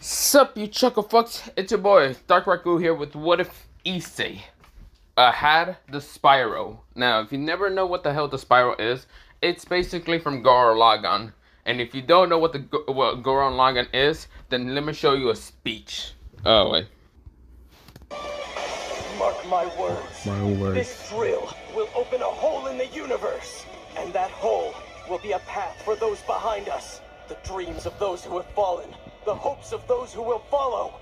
Sup, you chuckle fucks? It's your boy Dark Raku here with What If Issei had the spiral. Now, if you never know what the hell the spiral is, it's basically from Gurren Lagann. And if you don't know what Gurren Lagann is, then let me show you a speech. Oh wait. Mark my words. This drill will open a hole in the universe, and that hole will be a path for those behind us. The dreams of those who have fallen, the hopes of those who will follow.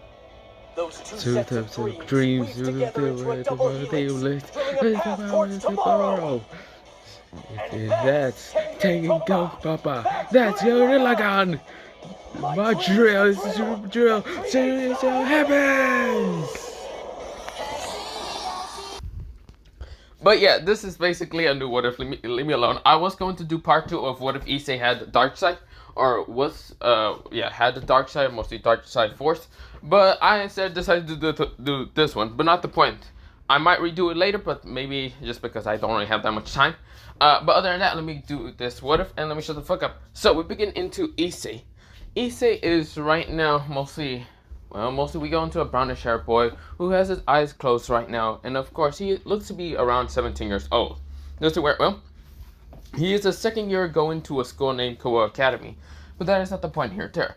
Those two sets of dreams weave together into a double helix, drilling a path towards tomorrow. That's taking go, Papa. That's Gurren Lagann. My drill is drill. Serious happens. But yeah, this is basically a new What If. Leave me alone. I was going to do part 2 of What If Issei had the dark side, or had the dark side, mostly dark side force. But I instead decided to do this one. But not the point. I might redo it later, but maybe just because I don't really have that much time. But other than that, let me do this What If and let me shut the fuck up. So we begin into Issei. Issei is right now mostly we go into a brownish haired boy who has his eyes closed right now, and of course he looks to be around 17 years old. He is a second year going to a school named Koa Academy, but that is not the point here.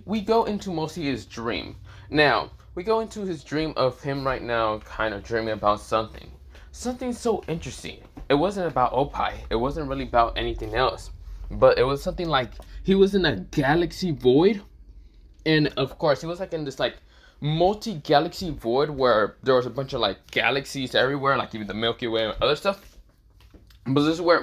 We go into mostly his dream. Now, we go into his dream of him right now kind of dreaming about something so interesting. It wasn't about Opie, it wasn't really about anything else, but it was something like he was in a galaxy void. And of course, he was like in this like multi-galaxy void where there was a bunch of like galaxies everywhere, like even the Milky Way and other stuff. But this is where,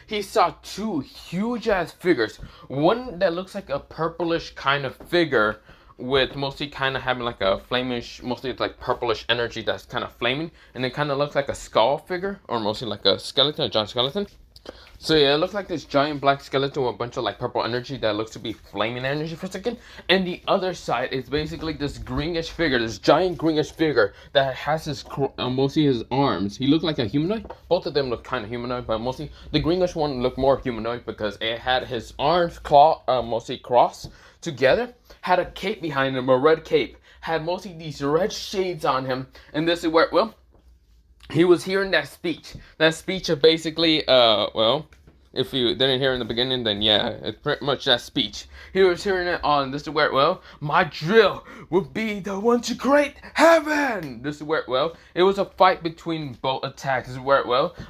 he saw two huge ass figures. One that looks like a purplish kind of figure with mostly kind of having like a flamish, mostly it's like purplish energy that's kind of flaming. And it kind of looks like a skull figure, or mostly like a skeleton, a giant skeleton. So yeah, it looks like this giant black skeleton with a bunch of like purple energy that looks to be flaming energy for a second. And the other side is basically this greenish figure, this giant greenish figure that has his mostly his arms. He looked like a humanoid. Both of them look kind of humanoid, but mostly the greenish one looked more humanoid because it had his arms mostly crossed together. Had a cape behind him, a red cape. Had mostly these red shades on him, and this is where he was hearing that speech. That speech of basically, if you didn't hear in the beginning, then yeah, it's pretty much that speech. He was hearing it on, this is where, my drill will be the one to create heaven! This is where, it was a fight between both attacks. This is where,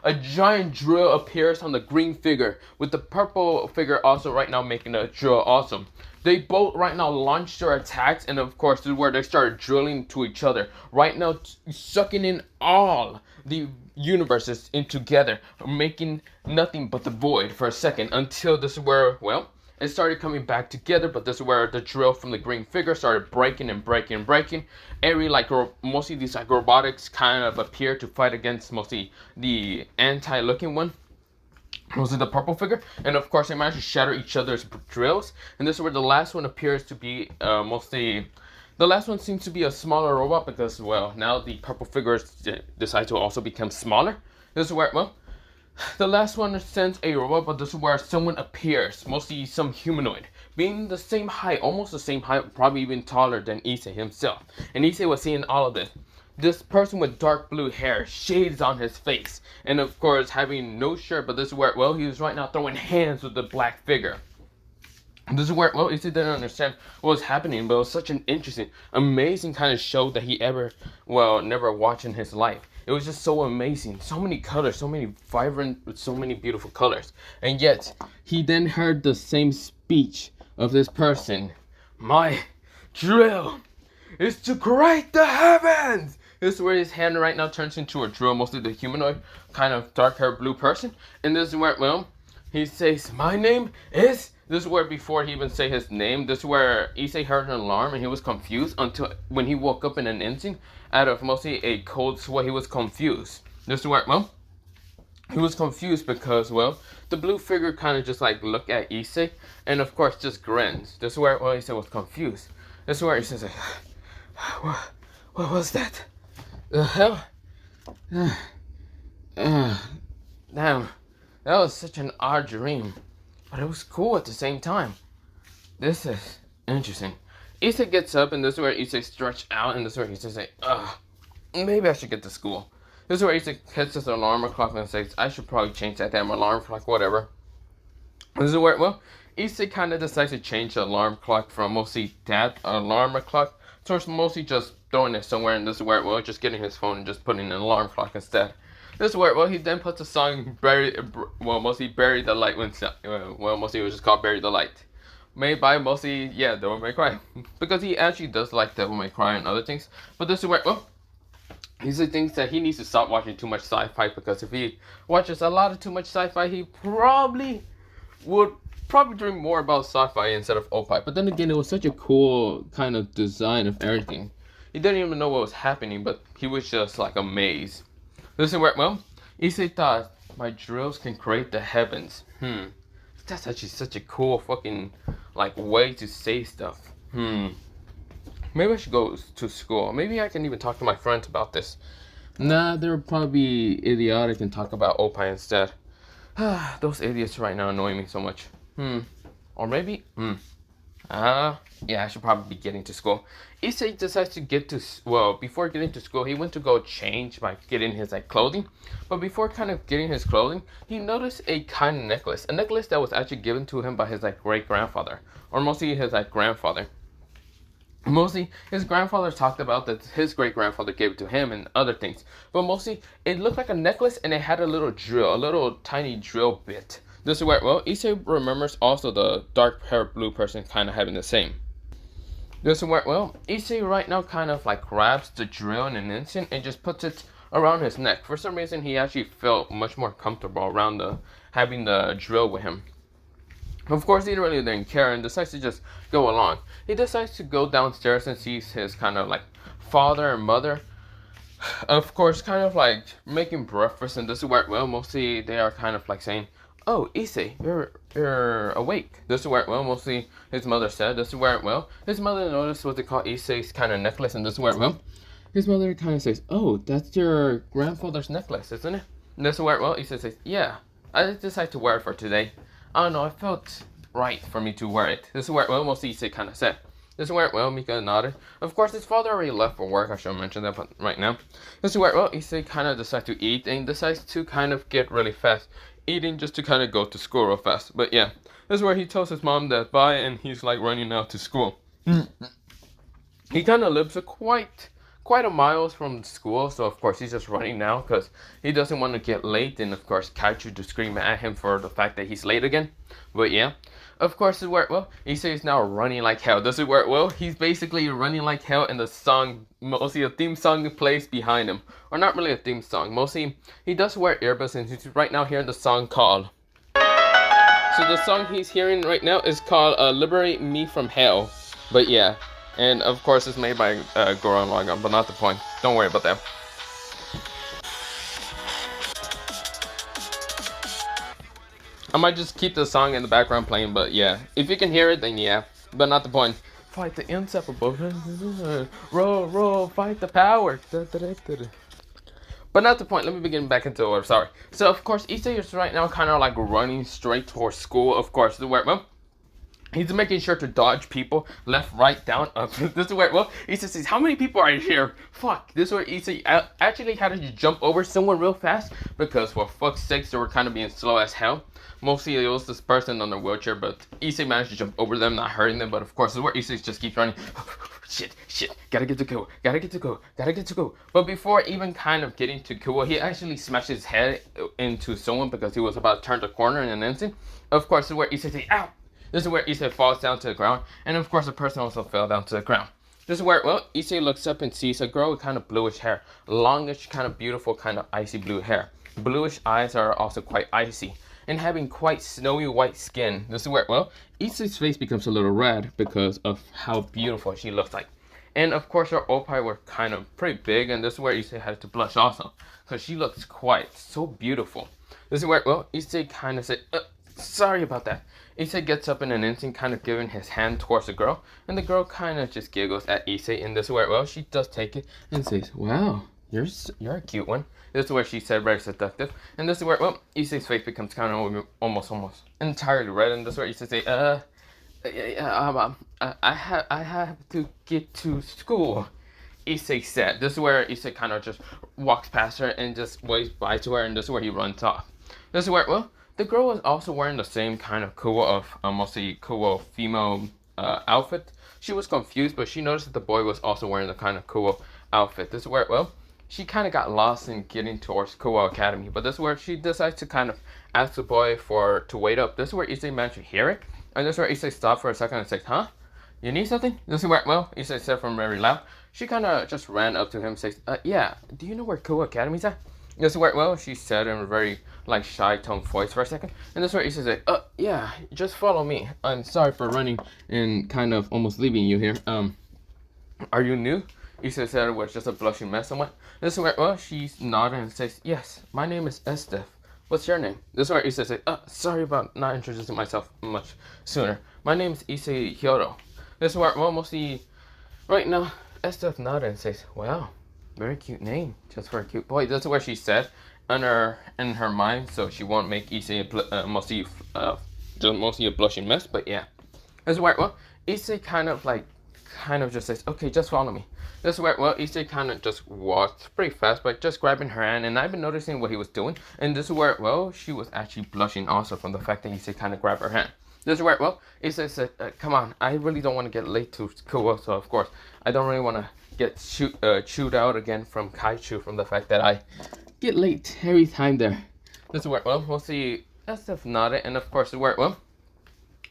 a giant drill appears on the green figure, with the purple figure also right now making a drill also. They both right now launched their attacks, and of course this is where they started drilling to each other. Right now, sucking in all the universes in together, making nothing but the void for a second, until this is where, it started coming back together. But this is where the drill from the green figure started breaking and breaking and breaking. Mostly these like robotics kind of appear to fight against mostly the anti-looking one. Was it the purple figure? And of course they managed to shatter each other's drills. And this is where the last one appears to be the last one seems to be a smaller robot because, now the purple figures decide to also become smaller. This is where, the last one sends a robot, but this is where someone appears, mostly some humanoid, being the same height, almost the same height, probably even taller than Issei himself. And Issei was seeing all of this. This person with dark blue hair, shades on his face, and of course having no shirt, but this is where, he was right now throwing hands with the black figure. This is where, Issei didn't understand what was happening, but it was such an interesting, amazing kind of show that he never watched in his life. It was just so amazing, so many colors, so many vibrant, with so many beautiful colors. And yet, he then heard the same speech of this person. My drill is to create the heavens! This is where his hand right now turns into a drill, mostly the humanoid, kind of dark-haired blue person. And this is where, he says, my name is... This is where, before he even say his name, this is where Issei heard an alarm and he was confused until when he woke up in an instant out of mostly a cold sweat. He was confused. This is where, he was confused because, the blue figure kind of just like looked at Issei and of course just grins. This is where, Issei was confused. This is where he says, what was that? The hell? Damn, that was such an odd dream, but it was cool at the same time. This is interesting. Issei gets up, and this is where Issei stretch out, and this is where Issei say, ugh, maybe I should get to school. This is where Issei hits his alarm clock and says, I should probably change that damn alarm clock, whatever. This is where, well, Issei kind of decides to change the alarm clock from mostly that alarm clock towards mostly just throwing it somewhere, and this is where, well, just getting his phone and just putting an alarm clock instead. This is where, well, he then puts a song, mostly Bury the Light, mostly it was just called Bury the Light. Made by mostly, yeah, Devil May Cry. Because he actually does like Devil May Cry and other things. But this is where, well, he thinks that he needs to stop watching too much sci-fi, because if he watches a lot of too much sci-fi, he would dream more about sci-fi instead of opie. But then again, it was such a cool kind of design of everything. He didn't even know what was happening, but he was just like amazed. This is where, well, Issei thought, my drills can create the heavens. That's actually such a cool fucking, like, way to say stuff. Maybe I should go to school. Maybe I can even talk to my friends about this. Nah, they would probably be idiotic and talk about opie instead. Those idiots right now annoy me so much. Or maybe, yeah, I should probably be getting to school. Issei decides to get to, well, before getting to school, he went to go change by getting his, like, clothing. But before kind of getting his clothing, he noticed a kind of necklace. A necklace that was actually given to him by his, like, great-grandfather. Or mostly his, like, grandfather. Mostly, his grandfather talked about that his great-grandfather gave it to him and other things. But mostly, it looked like a necklace and it had a little drill, a little tiny drill bit. This is where, well, Issei remembers also the dark-haired blue person kind of having the same. This is where, well, Issei right now kind of like grabs the drill in an instant and just puts it around his neck. For some reason, he actually felt much more comfortable around having the drill with him. Of course, he really didn't care and decides to just go along. He decides to go downstairs and sees his kind of like father and mother. Of course, kind of like making breakfast, and this is where, well, mostly they are kind of like saying, oh, Issei, you're awake. This is where, well, mostly his mother said. This is where, well, his mother noticed what they call Issei's kind of necklace, and this is where, well, his mother kind of says, oh, that's your grandfather's necklace, isn't it? And this is where, well, Issei says, yeah, I decided to wear it for today. I don't know, I felt right for me to wear it. This is where, well, mostly Issei kind of said. This is where, well, Mika nodded. Of course, his father already left for work. I should mention that, but right now. This is where, well, Issei kind of decides to eat and decides to kind of get really fast. Eating just to kind of go to school real fast. But yeah, this is where he tells his mom that bye and he's like running out to school. He kind of lives quite a miles from school, so of course he's just running now because he doesn't want to get late and of course Kaiju to scream at him for the fact that he's late again. But yeah, of course this is where, well, Issei is now running like hell. This is where, well, he's basically running like hell and the song, mostly a theme song plays behind him. Or not really a theme song, mostly he does wear earbuds and he's right now hearing the song called. So the song he's hearing right now is called Liberate Me From Hell. But yeah, and of course it's made by Goran Lagann, but not the point. Don't worry about that. I might just keep the song in the background playing, but yeah. If you can hear it, then yeah. But not the point. Fight the inseparable. Roll, fight the power. But not the point. Let me begin back into order. Sorry. So, of course, Issei is right now kind of like running straight towards school. Of course, the where, well, he's making sure to dodge people left, right, down, up. This is where, well, Issei says, how many people are here? Fuck. This is where Issei actually had to jump over someone real fast because, for fuck's sakes, they were kind of being slow as hell. Mostly it was this person on a wheelchair, but Issei managed to jump over them, not hurting them. But of course, this is where Issei just keeps running. Shit, gotta get to go. But before even kind of getting to Kuo, he actually smashed his head into someone because he was about to turn the corner in an instant. Of course, this is where Issei says, ow! This is where Issei falls down to the ground, and of course the person also fell down to the ground. This is where, well, Issei looks up and sees a girl with kind of bluish hair. Longish, kind of beautiful, kind of icy blue hair. Bluish eyes are also quite icy. And having quite snowy white skin. This is where, well, Issei's face becomes a little red because of how beautiful she looks like. And of course her opie were kind of pretty big, and this is where Issei had to blush also. Because she looks quite so beautiful. This is where, well, Issei kind of said, sorry about that. Issei gets up in an instant, kind of giving his hand towards the girl. And the girl kind of just giggles at Issei. And this is where, well, she does take it and says, wow, you're a cute one. This is where she said very seductive. And this is where, well, Issei's face becomes kind of almost entirely red. And this is where Issei say, I have to get to school. Issei said. This is where Issei kind of just walks past her and just waves bye to her, and this is where he runs off. This is where, well, the girl was also wearing the same kind of cool of mostly cool female outfit. She was confused, but she noticed that the boy was also wearing the kind of cool outfit. This is where, well, she kind of got lost in getting towards Kuo Academy, but this is where she decides to kind of ask the boy to wait up. This is where Issei managed to hear it, and this is where Issei stopped for a second and says, "Huh? You need something?" This is where, well, Issei said from very loud. She kind of just ran up to him and says, "Yeah, do you know where Kuo Academy's at?" This is where, well, she said in a very like shy tone voice for a second, and this is where Issei said, yeah, just follow me. I'm sorry for running and kind of almost leaving you here. Are you new?" Issei said it was just a blushing mess somewhat. This is where, well, she nodded and says, "Yes, my name is Estef. What's your name?" This is where Issei said, sorry about not introducing myself much sooner. My name is Issei Hyodo. This is where, well, mostly right now, Estef nodded and says, "Wow, very cute name, just for a cute boy." This is where she said in her mind, so she won't make Issei mostly a blushing mess. But yeah, this is where, well, Issei kind of just says, "Okay, just follow me." This is where, well, Issei kind of just walked pretty fast, but just grabbing her hand, and I've been noticing what he was doing, and this is where, well, she was actually blushing also from the fact that Issei kind of grabbed her hand. This is where, well, Issei said, "Come on, I really don't want to get late to school, so of course, I don't really want to get chewed out again from Kaichu from the fact that I get late every time there." This is where, well, mostly SF nodded, and of course, where, well,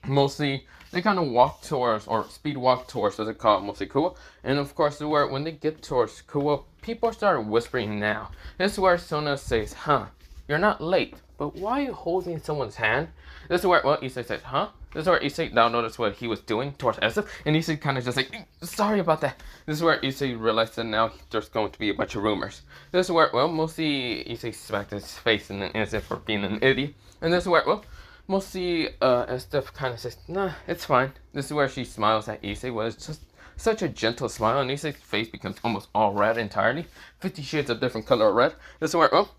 mostly they kind of walk towards, or speed walk towards, as they call it, mostly Kuo. And of course, where when they get towards Kuo, people start whispering now. This is where Sona says, "Huh, you're not late, but why are you holding someone's hand?" This is where, well, Issei says, "Huh?" This is where Issei now noticed what he was doing towards SF, and Issei kind of just like, "Sorry about that." This is where Issei realized that now there's going to be a bunch of rumors. This is where, well, mostly Issei smacked his face in an instant for being an idiot. And this is where, well, mostly Estef kind of says, "Nah, it's fine." This is where she smiles at Issei, was just such a gentle smile, and Issei's face becomes almost all red entirely. 50 shades of different color of red. This is where, well,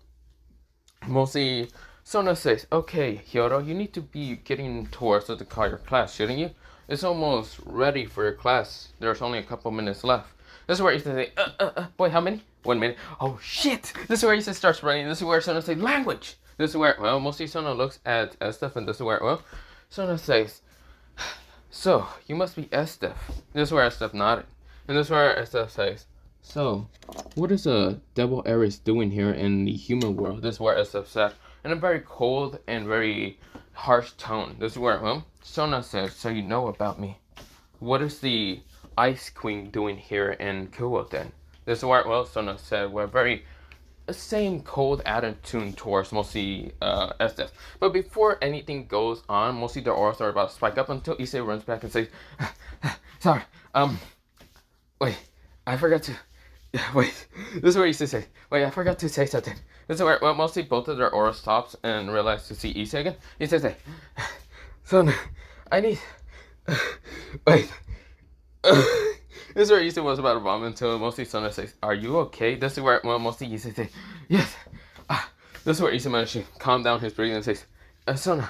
mostly Sona says, "Okay, Hyodo, you need to be getting towards what to call your class, shouldn't you? It's almost ready for your class. There's only a couple minutes left." This is where Issei says, boy, how many? 1 minute. Oh, shit! This is where Issei starts running. This is where Sona says, "Language!" This is where, well, mostly Sona looks at Estef, and this is where, well, Sona says, "So, you must be Estef." This is where Estef nodded. And this is where Estef says, "So, what is a double Aries doing here in the human world?" This is where Estef said, in a very cold and very harsh tone. This is where, well, Sona says, "So you know about me. What is the Ice Queen doing here in Kuo then?" This is where, well, Sona said, we're very same cold attitude towards mostly SF. But before anything goes on, mostly their auras are about to spike up until Issei runs back and says, "Sorry, wait, I forgot to, wait." This is where Issei says, "Wait, I forgot to say something." This is where, well, mostly both of their auras stops and realize to see Issei again. Issei says, "Son, I need, wait." This is where Issei was about to vomit until mostly Sona says, "Are you okay?" This is where, well, mostly Issei says, "Yes." This is where Issei managed to calm down his breathing and says, "Sona,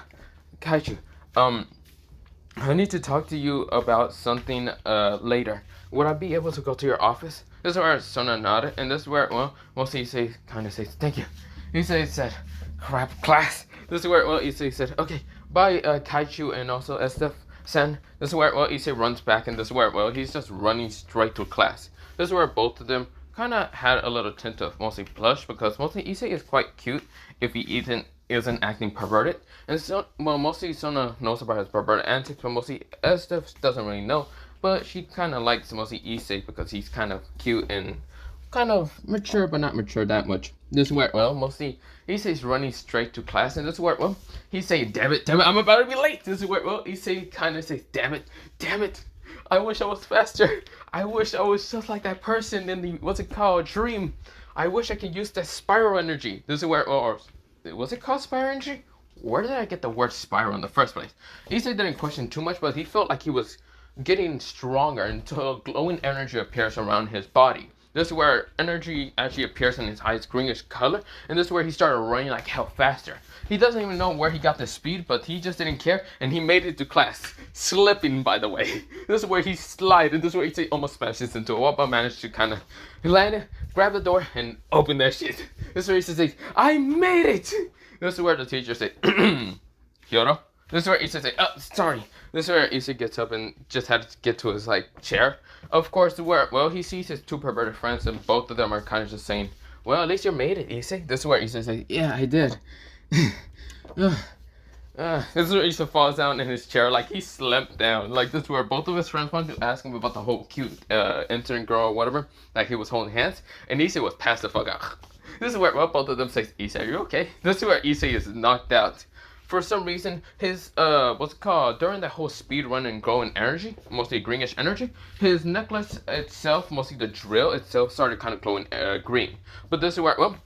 Kaichu, I need to talk to you about something later. Would I be able to go to your office?" This is where Sona nodded, and this is where, well, mostly Issei kind of says, "Thank you." Issei said, "Crap, class." This is where, well, Issei said, "Okay, bye, Kaichu and also Estef Sen." This is where, well, Issei runs back, and this is where, well, he's just running straight to class. This is where both of them kind of had a little tint of mostly blush, because mostly Issei is quite cute if he isn't acting perverted. And so, well, mostly Sona knows about his perverted antics, but mostly Estef doesn't really know. But she kind of likes mostly Issei because he's kind of cute and kind of mature, but not mature that much. This is where, well, mostly Issei's running straight to class, and this is where, well, he's saying, damn it, I'm about to be late." This is where, well, Issei kind of says, damn it, I wish I was faster. I wish I was just like that person in the, what's it called, dream. I wish I could use that spiral energy. This is where, or was it called spiral energy? Where did I get the word spiral in the first place? Issei didn't question too much, but he felt like he was getting stronger until glowing energy appears around his body. This is where energy actually appears in his eyes, greenish color, and this is where he started running like hell faster. He doesn't even know where he got the speed, but he just didn't care, and he made it to class, slipping, by the way. This is where he slid, and this is where he almost smashes into a wall, but managed to kind of land it, grab the door, and open that shit. This is where he says, I made it! This is where the teacher says, Kyoto? This is where Issei says, oh, sorry. This is where Issei gets up and just had to get to his, chair. Of course, where, well, he sees his two perverted friends, and both of them are kind of just saying, well, at least you made it, Issei. This is where Issei says, yeah, I did. This is where Issei falls down in his chair, like he slept down. Like, this is where both of his friends wanted to ask him about the whole cute intern girl or whatever. Like, he was holding hands, and Issei was passed the fuck out. This is where, well, both of them say, Issei, are you okay? This is where Issei is knocked out. For some reason, his, what's it called, during that whole speed run and glowing energy, mostly greenish energy, his necklace itself, mostly the drill itself, started kind of glowing green. But this is where, well,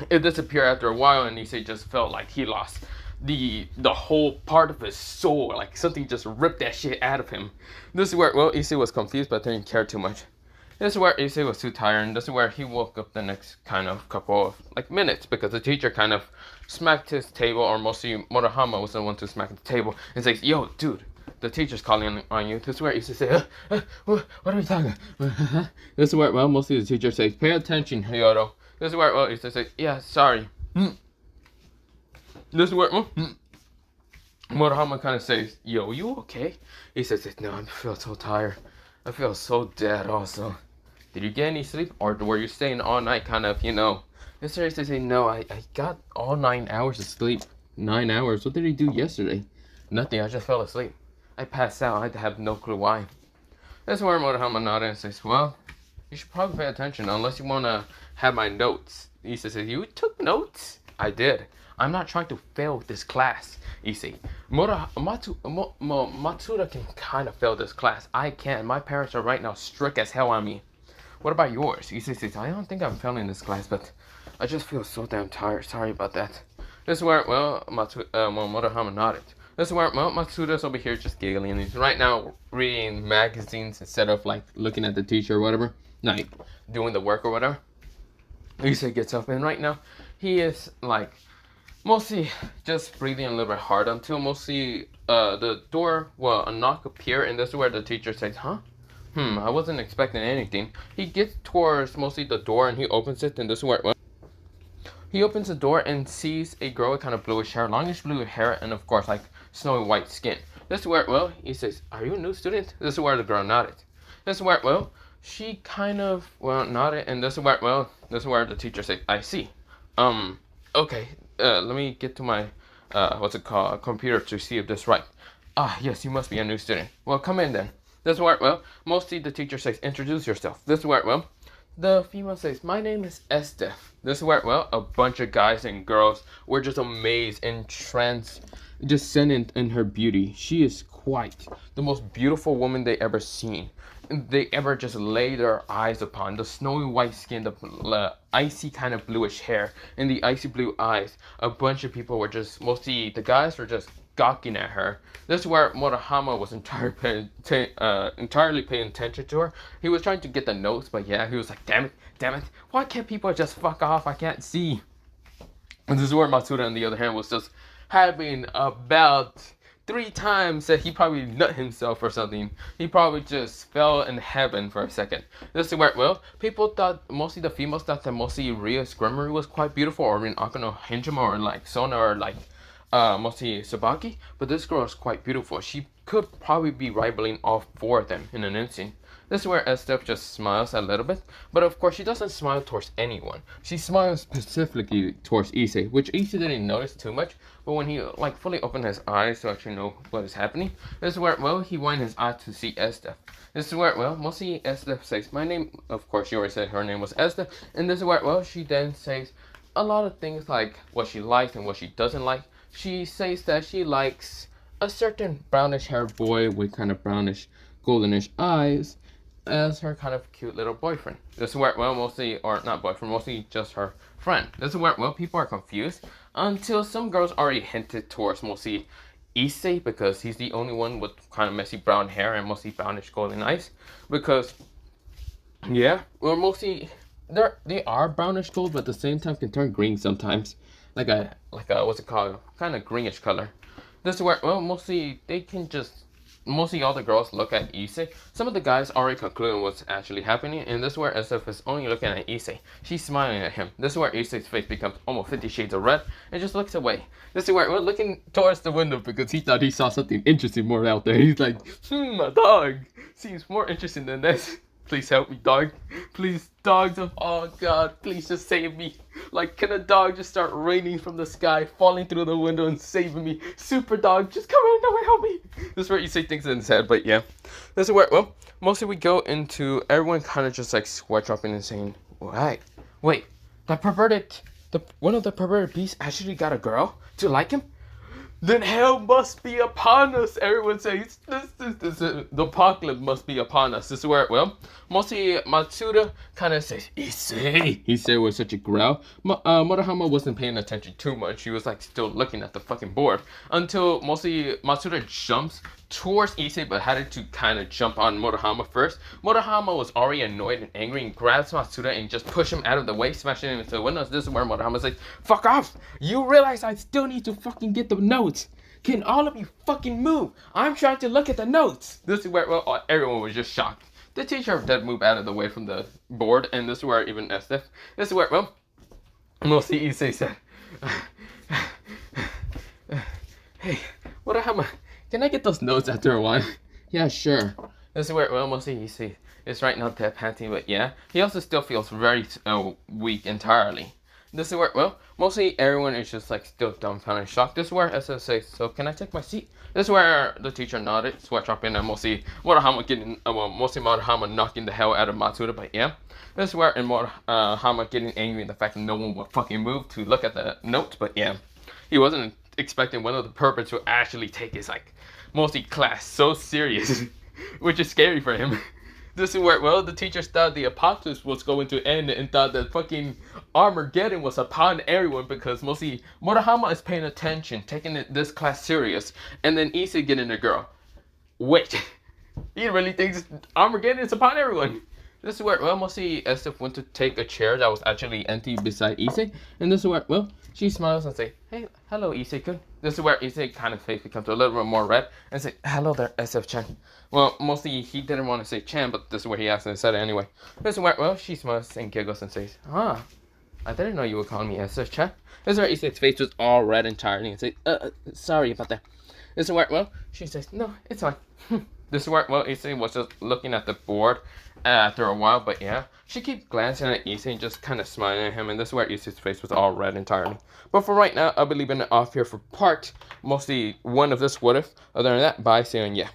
it disappeared after a while, and Issei just felt like he lost the whole part of his soul, like something just ripped that shit out of him. This is where, well, Issei was confused, but didn't care too much. This is where Issei was too tired, and this is where he woke up the next kind of couple of minutes, because the teacher kind of smacked his table, or mostly Murahama was the one to smack the table and says, yo, dude, the teacher's calling on you. This is where Issei says, what are we talking about? This is where, well, mostly the teacher says, pay attention, Hyoto. This is where, well, Issei says, yeah, sorry. This is where, Murahama kind of says, yo, you okay? He says, no, I feel so tired. I feel so dead also. Did you get any sleep, or were you staying all night kind of, you know? This is where Issei says, no, I got all 9 hours of sleep. 9 hours? What did he do yesterday? Nothing, I just fell asleep. I passed out, I have no clue why. That's where Murahama nodded and says, well, you should probably pay attention unless you want to have my notes. Issei says, you took notes? I did. I'm not trying to fail this class, Issei. Matsuda can kind of fail this class. I can't. My parents are right now strict as hell on me. What about yours? Issei says, I don't think I'm failing this class, but I just feel so damn tired. Sorry about that. This is where, well, Murahama nodded. This is where, well, Matsuda's over here just giggling. He's right now reading magazines instead of, like, looking at the teacher or whatever. Like, doing the work or whatever. Issei gets up, and right now, he is, like, mostly just breathing a little bit hard until mostly the door, well, a knock appeared, and this is where the teacher says, huh? I wasn't expecting anything. He gets towards mostly the door, and he opens it, and this is where, well, he opens the door and sees a girl with kind of bluish hair, longish blue hair, and of course, like, snowy white skin. This is where, well, he says, are you a new student? This is where the girl nodded. This is where, well, she kind of, well, nodded, and this is where, well, this is where the teacher said, I see. Okay, let me get to my, computer to see if this is right. Ah, yes, you must be a new student. Well, come in then. This is where, well, mostly the teacher says, introduce yourself. This is where, well, the female says, my name is Estef. This is where, well, a bunch of guys and girls were just amazed and just sent in her beauty. She is quite the most beautiful woman they ever seen. They ever just lay their eyes upon. The snowy white skin, the icy kind of bluish hair, and the icy blue eyes. A bunch of people were just, mostly the guys were just gawking at her. This is where Murahama was entirely paying attention to her. He was trying to get the notes, but yeah, he was like, damn it, why can't people just fuck off? I can't see. And this is where Matsuda, on the other hand, was just having about 3 times that he probably nut himself or something. He probably just fell in heaven for a second. This is where, well, people thought, mostly the females thought that mostly Ria's Gremory was quite beautiful, or in Akano Hinjima, or like Sona, or like mostly Sabaki. But this girl is quite beautiful. She could probably be rivaling all 4 of them in an instant. This is where Estef just smiles a little bit, but of course she doesn't smile towards anyone. She smiles specifically towards Issei, which Issei didn't notice too much, but when he like fully opened his eyes to actually know what is happening, this is where, well, he widened his eyes to see Estef. This is where, well, mostly Estef says, my name, of course she already said her name was Estef, and this is where, well, she then says a lot of things like what she likes and what she doesn't like. She says that she likes a certain brownish haired boy with kind of brownish goldenish eyes as her kind of cute little boyfriend. This is where, well, mostly, or not boyfriend, mostly just her friend. This is where, well, people are confused until some girls already hinted towards mostly Issei, because he's the only one with kind of messy brown hair and mostly brownish golden eyes, because Yeah, well, mostly they are brownish gold, but at the same time can turn green sometimes, like a what's it called, kind of greenish color. This is where well, mostly they can just mostly all the girls look at Issei. Some of the guys already concluded what's actually happening, and this is where SF is only looking at Issei. She's smiling at him. This is where Issei's face becomes almost 50 shades of red and just looks away. This is where we're looking towards the window because he thought he saw something interesting more out there. He's like, a dog seems more interesting than this. Please help me, dog. Please, dogs of oh god, please just save me. Like, can a dog just start raining from the sky, falling through the window and saving me? Super dog, just come right now and help me. This is where Issei thinks in his head, but yeah. This is where, well, mostly we go into everyone kind of just like sweat dropping and saying, wait, one of the perverted beasts actually got a girl to like him? Then hell must be upon us. Everyone says the apocalypse must be upon us. This is where, well, mostly Matsuda kind of says, Issei. He said with such a growl. Murahama wasn't paying attention too much. He was like still looking at the fucking board until mostly Matsuda jumps towards Issei, but had to kind of jump on Murahama first. Murahama was already annoyed and angry and grabs Matsuda and just push him out of the way, smashing him into the windows. This is where Murahama says, fuck off! You realize I still need to fucking get the notes. Can all of you fucking move? I'm trying to look at the notes. This is where, well, everyone was just shocked. The teacher did move out of the way from the board, and this is where even SF, this is where, well, mostly Issei said, hey, Murahama, can I get those notes after a while? Yeah, sure. This is where, well, mostly Issei is right now dead panting, but yeah, he also still feels very weak entirely. This is where, well, mostly everyone is just like still dumbfounded and shocked. This is where SF says, so can I take my seat? This is where the teacher nodded, sweat dropping, and mostly Murahama knocking the hell out of Matsuda, but yeah. This is where Murahama getting angry at the fact that no one would fucking move to look at the notes, but yeah. He wasn't expecting one of the perverts to actually take his like mostly class so serious, which is scary for him. This is where, well, the teachers thought the apocalypse was going to end and thought that fucking Armageddon was upon everyone because mostly Murahama is paying attention, taking this class serious, and then Issei getting a girl. Wait, he really thinks Armageddon is upon everyone. This is where, well, mostly SF went to take a chair that was actually empty beside Issei, and this is where, well, she smiles and say, hey, hello, Issei-kun. This is where Issei kind of face becomes a little bit more red and say, hello there, SF-chan. Well, mostly he didn't want to say Chan, but this is where he accidentally said it anyway. This is where, well, she smiles and giggles and says, I didn't know you were calling me SF-chan. This is where Issei's face was all red entirely and says, sorry about that. This is where, well, she says, no, it's fine. This is where, well, Issei was just looking at the board after a while, but yeah. She keeps glancing at Issei and just kind of smiling at him, and this is where Issei's face was all red entirely. But for right now, I'll be leaving it off here for part, mostly one of this what if. Other than that, bye, see you, and yeah.